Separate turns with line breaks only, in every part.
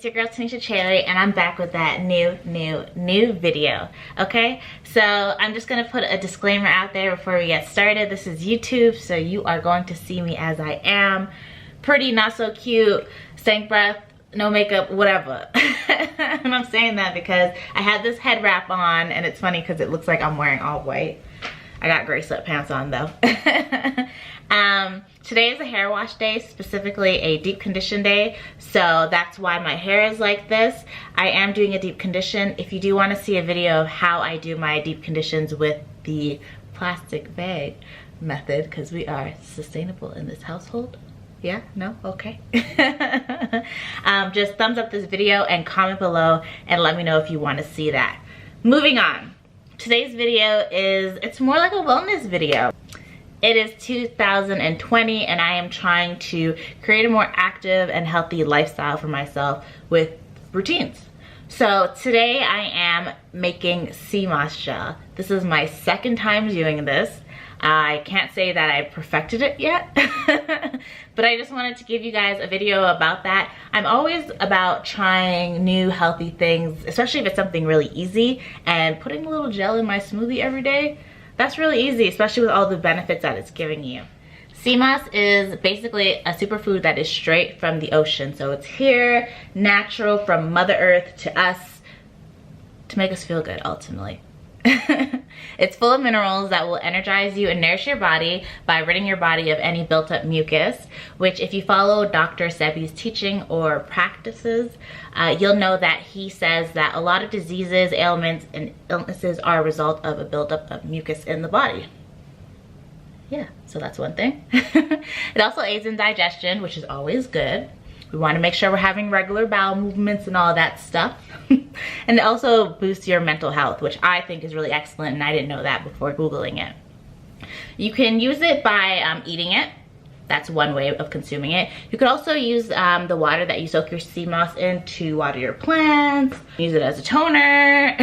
it's your girl Tanisha Cherry, and I'm back with that new video. Okay, so I'm just gonna put a disclaimer out there before we get started. This is YouTube, so you are going to see me as I am, pretty, not so cute, stank breath, no makeup, whatever. And I'm saying that because I had this head wrap on, and it's funny because it looks like I'm wearing all white. I got gray sweatpants on though. Today is a hair wash day, specifically a deep condition day, so that's why my hair is like this. I am doing a deep condition. If you do want to see a video of how I do my deep conditions with the plastic bag method, because we are sustainable in this household. Yeah? No? Okay. Just thumbs up this video and comment below and let me know if you want to see that. Moving on. Today's video it's more like a wellness video. It is 2020 and I am trying to create a more active and healthy lifestyle for myself with routines. So today I am making sea moss gel. This is my second time doing this. I can't say that I perfected it yet, but I just wanted to give you guys a video about that. I'm always about trying new healthy things, especially if it's something really easy, and putting a little gel in my smoothie every day. That's really easy, especially with all the benefits that it's giving you. Sea moss is basically a superfood that is straight from the ocean. So it's here, natural from Mother Earth to us to make us feel good, ultimately. It's full of minerals that will energize you and nourish your body by ridding your body of any built up mucus, which if you follow Dr. Sebi's teaching or practices, you'll know that he says that a lot of diseases, ailments, and illnesses are a result of a buildup of mucus in the body. Yeah, so that's one thing. It also aids in digestion, which is always good. We want to make sure we're having regular bowel movements and all that stuff. And it also boosts your mental health, which I think is really excellent, and I didn't know that before Googling it. You can use it by eating it. That's one way of consuming it. You could also use the water that you soak your sea moss in to water your plants, use it as a toner,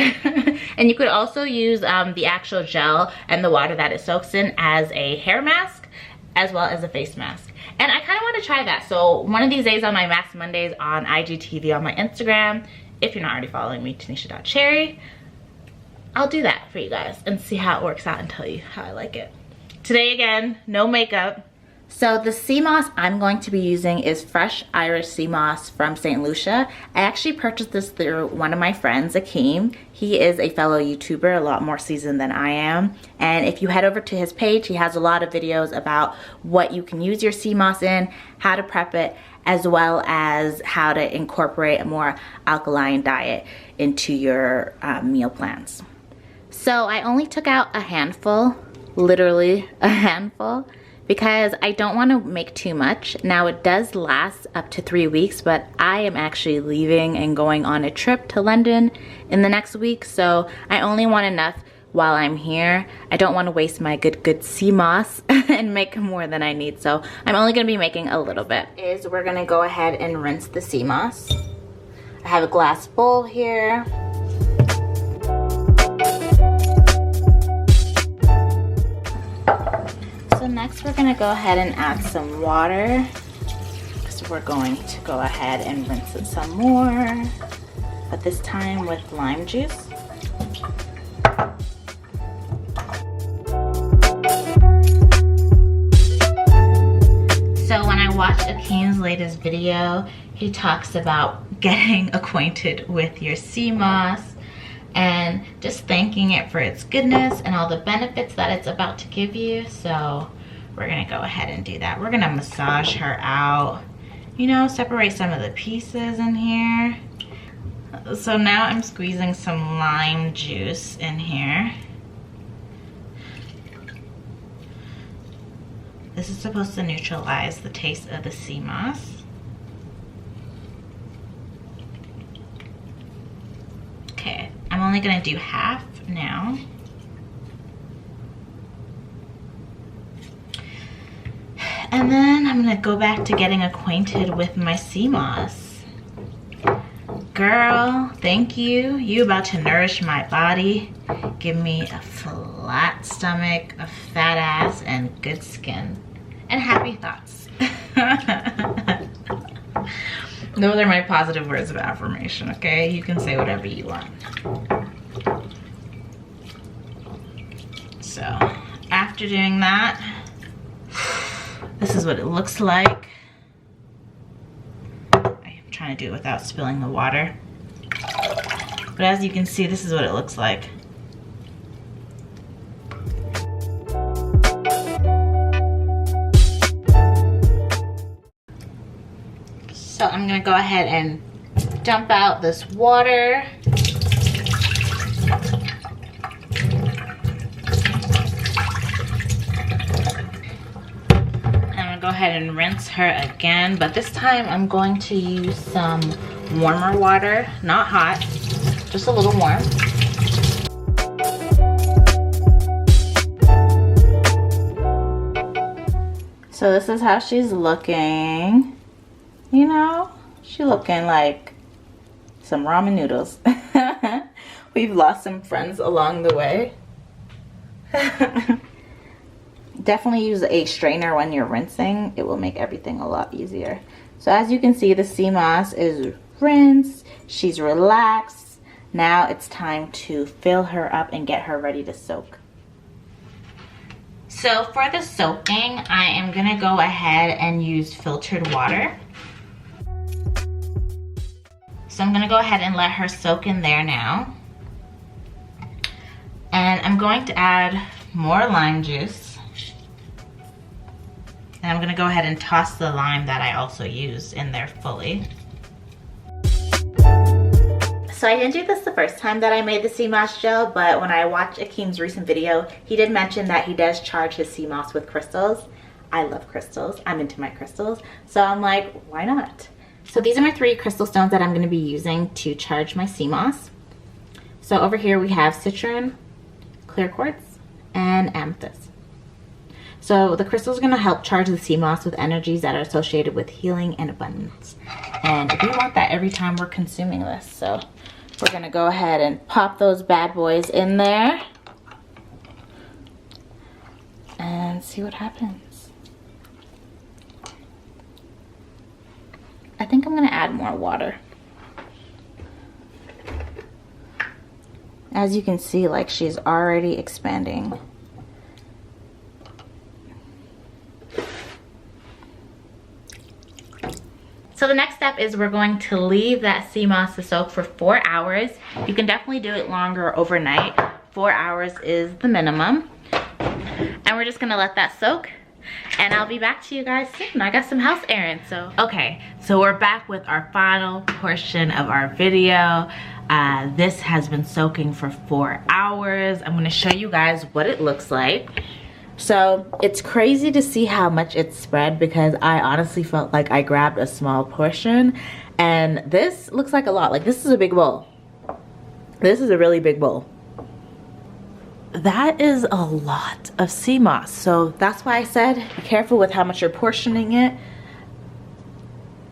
and you could also use the actual gel and the water that it soaks in as a hair mask, as well as a face mask. And I kind of want to try that. So one of these days on my Mask Mondays on IGTV on my Instagram, if you're not already following me, Tanisha.cherry, I'll do that for you guys and see how it works out and tell you how I like it. Today again, no makeup. So the sea moss I'm going to be using is fresh Irish sea moss from St. Lucia. I actually purchased this through one of my friends, Akeem. He is a fellow YouTuber, a lot more seasoned than I am. And if you head over to his page, he has a lot of videos about what you can use your sea moss in, how to prep it, as well as how to incorporate a more alkaline diet into your meal plans. So I only took out a handful, literally a handful, because I don't want to make too much. Now it does last up to 3 weeks, but I am actually leaving and going on a trip to London in the next week, so I only want enough while I'm here. I don't want to waste my good sea moss and make more than I need, so I'm only going to be making a little bit. We're going to go ahead and rinse the sea moss. I have a glass bowl here. So next we're gonna go ahead and add some water. So we're going to go ahead and rinse it some more, but this time with lime juice. So when I watched Akeem's latest video, he talks about getting acquainted with your sea moss and just thanking it for its goodness and all the benefits that it's about to give you. So we're gonna go ahead and do that. We're gonna massage her out, you know, separate some of the pieces in here. So now I'm squeezing some lime juice in here. This is supposed to neutralize the taste of the sea moss. Okay, I'm only gonna do half now. And then I'm gonna go back to getting acquainted with my sea moss. Girl, thank you. You about to nourish my body. Give me a flat stomach, a fat ass, and good skin. And happy thoughts. Those are my positive words of affirmation, okay? You can say whatever you want. So, after doing that, this is what it looks like. I'm trying to do it without spilling the water. But as you can see, this is what it looks like. So I'm gonna go ahead and dump out this water. I'm gonna go ahead and rinse her again, but this time I'm going to use some warmer water, not hot, just a little warm. So this is how she's looking. You know, she looking like some ramen noodles. We've lost some friends along the way. Definitely use a strainer when you're rinsing. It will make everything a lot easier. So as you can see, the sea moss is rinsed. She's relaxed. Now it's time to fill her up and get her ready to soak. So for the soaking, I am gonna go ahead and use filtered water. So I'm gonna go ahead and let her soak in there now. And I'm going to add more lime juice. And I'm gonna go ahead and toss the lime that I also used in there fully. So I didn't do this the first time that I made the sea moss gel, but when I watched Akeem's recent video, he did mention that he does charge his sea moss with crystals. I love crystals, I'm into my crystals. So I'm like, why not? So these are my 3 crystal stones that I'm going to be using to charge my sea moss. So over here we have citron, clear quartz, and amethyst. So the crystals are going to help charge the sea moss with energies that are associated with healing and abundance. And we want that every time we're consuming this. So we're going to go ahead and pop those bad boys in there and see what happens. I think I'm gonna add more water. As you can see, like, she's already expanding. So the next step is we're going to leave that sea moss to soak for 4 hours. You can definitely do it longer overnight. 4 hours is the minimum. And we're just gonna let that soak. And I'll be back to you guys soon. I got some house errands, so. Okay, so we're back with our final portion of our video. This has been soaking for 4 hours. I'm gonna show you guys what it looks like. So it's crazy to see how much it's spread because I honestly felt like I grabbed a small portion and this looks like a lot. Like, this is a big bowl. This is a really big bowl. That is a lot of sea moss, so that's why I said be careful with how much you're portioning it.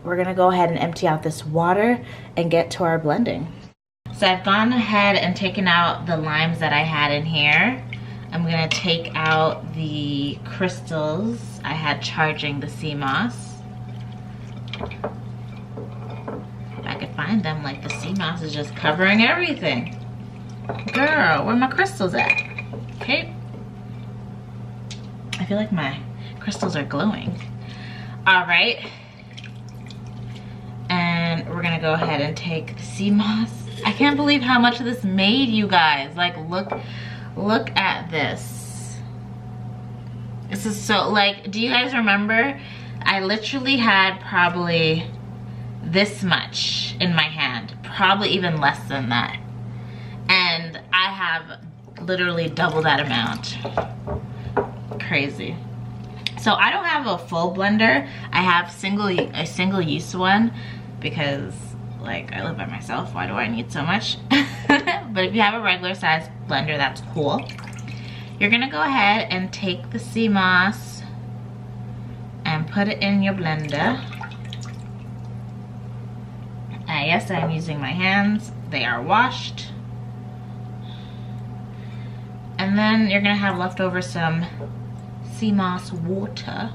We're gonna go ahead and empty out this water and get to our blending. So I've gone ahead and taken out the limes that I had in here. I'm gonna take out the crystals I had charging the sea moss. If I could find them, like, the sea moss is just covering everything. Girl, where my crystals at? Okay. I feel like my crystals are glowing. All right. And we're gonna go ahead and take the sea moss. I can't believe how much this made, you guys. Like, look at this. This is so, like, do you guys remember? I literally had probably this much in my hand, probably even less than that. And I have literally double that amount. Crazy. So I don't have a full blender. I have a single use one because, like, I live by myself. Why do I need so much? But if you have a regular size blender, that's cool. You're gonna go ahead and take the sea moss and put it in your blender. Yes, I'm using my hands. They are washed. And then you're gonna have left over some sea moss water.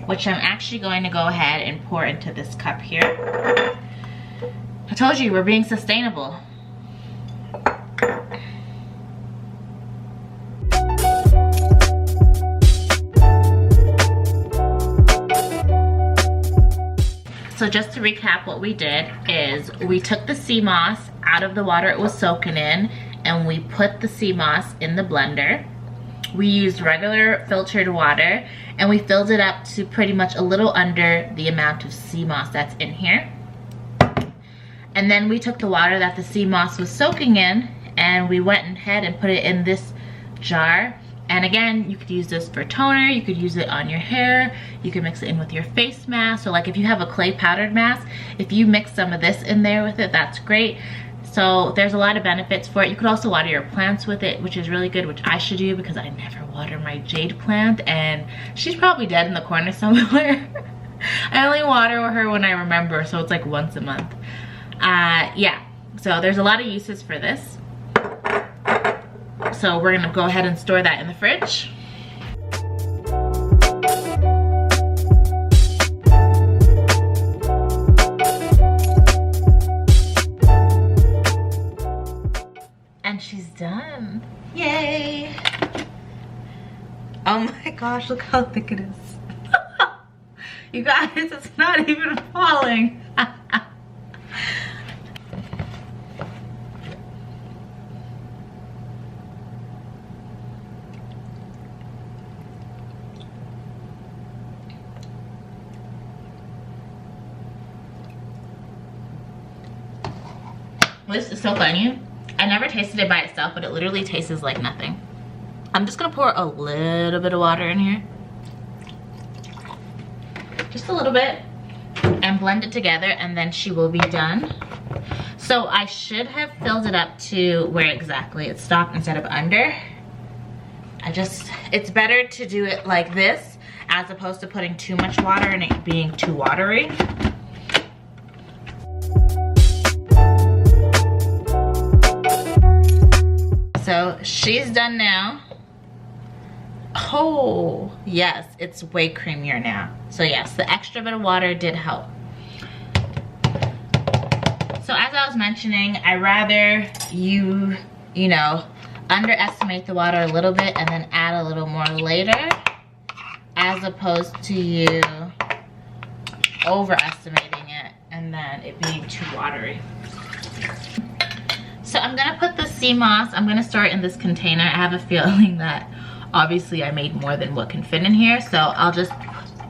which I'm actually going to go ahead and pour into this cup here. I told you, we're being sustainable. So just to recap, what we did is we took the sea moss out of the water it was soaking in, and we put the sea moss in the blender. We used regular filtered water, and we filled it up to pretty much a little under the amount of sea moss that's in here. And then we took the water that the sea moss was soaking in, and we went ahead and put it in this jar. And again, you could use this for toner, you could use it on your hair, you can mix it in with your face mask. So like if you have a clay powdered mask, if you mix some of this in there with it, that's great. So there's a lot of benefits for it. You could also water your plants with it, which is really good, which I should do because I never water my jade plant, and she's probably dead in the corner somewhere. I only water her when I remember, so it's like once a month. Yeah, so there's a lot of uses for this. So we're gonna go ahead and store that in the fridge. And she's done. Yay! Oh my gosh, look how thick it is. You guys, it's not even falling. This is so funny. I never tasted it by itself, but it literally tastes like nothing. I'm just gonna pour a little bit of water in here. Just a little bit. And blend it together, and then she will be done. So I should have filled it up to where exactly it stopped instead of under. It's better to do it like this as opposed to putting too much water and it being too watery. So she's done now. Oh, yes, it's way creamier now. So yes, the extra bit of water did help. So as I was mentioning, I rather you know, underestimate the water a little bit and then add a little more later, as opposed to you overestimating it and then it being too watery. So I'm gonna put the sea moss, I'm gonna store it in this container. I have a feeling that obviously I made more than what can fit in here, so I'll just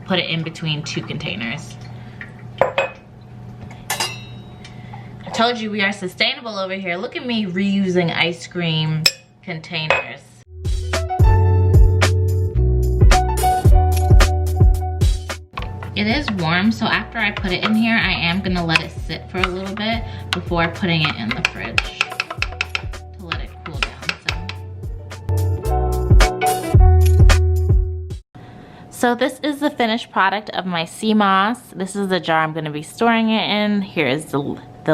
put it in between two containers. I told you we are sustainable over here. Look at me reusing ice cream containers. It is warm, so after I put it in here, I am gonna let it sit for a little bit before putting it in the fridge to let it cool down. So this is the finished product of my sea moss. This is the jar I'm gonna be storing it in. Here is the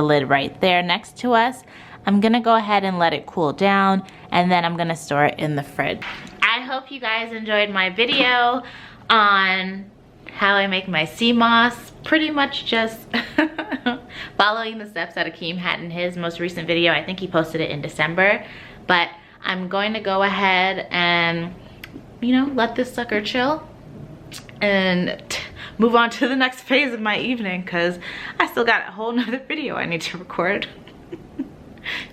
lid right there next to us. I'm gonna go ahead and let it cool down, and then I'm gonna store it in the fridge. I hope you guys enjoyed my video on how I make my sea moss. Pretty much just following the steps that Akeem had in his most recent video. I think he posted it in December, but I'm going to go ahead and, you know, let this sucker chill and move on to the next phase of my evening, because I still got a whole nother video I need to record.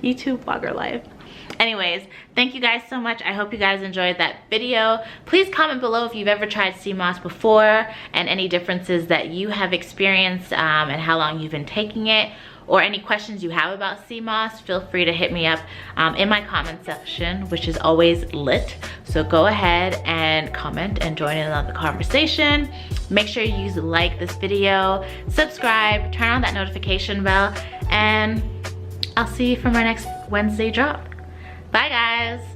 YouTube vlogger life. Anyways, thank you guys so much. I hope you guys enjoyed that video. Please comment below if you've ever tried sea moss before and any differences that you have experienced and how long you've been taking it, or any questions you have about sea moss. Feel free to hit me up in my comment section, which is always lit. So go ahead and comment and join in on the conversation. Make sure you like this video, subscribe, turn on that notification bell, and I'll see you for my next Wednesday drop. Bye guys.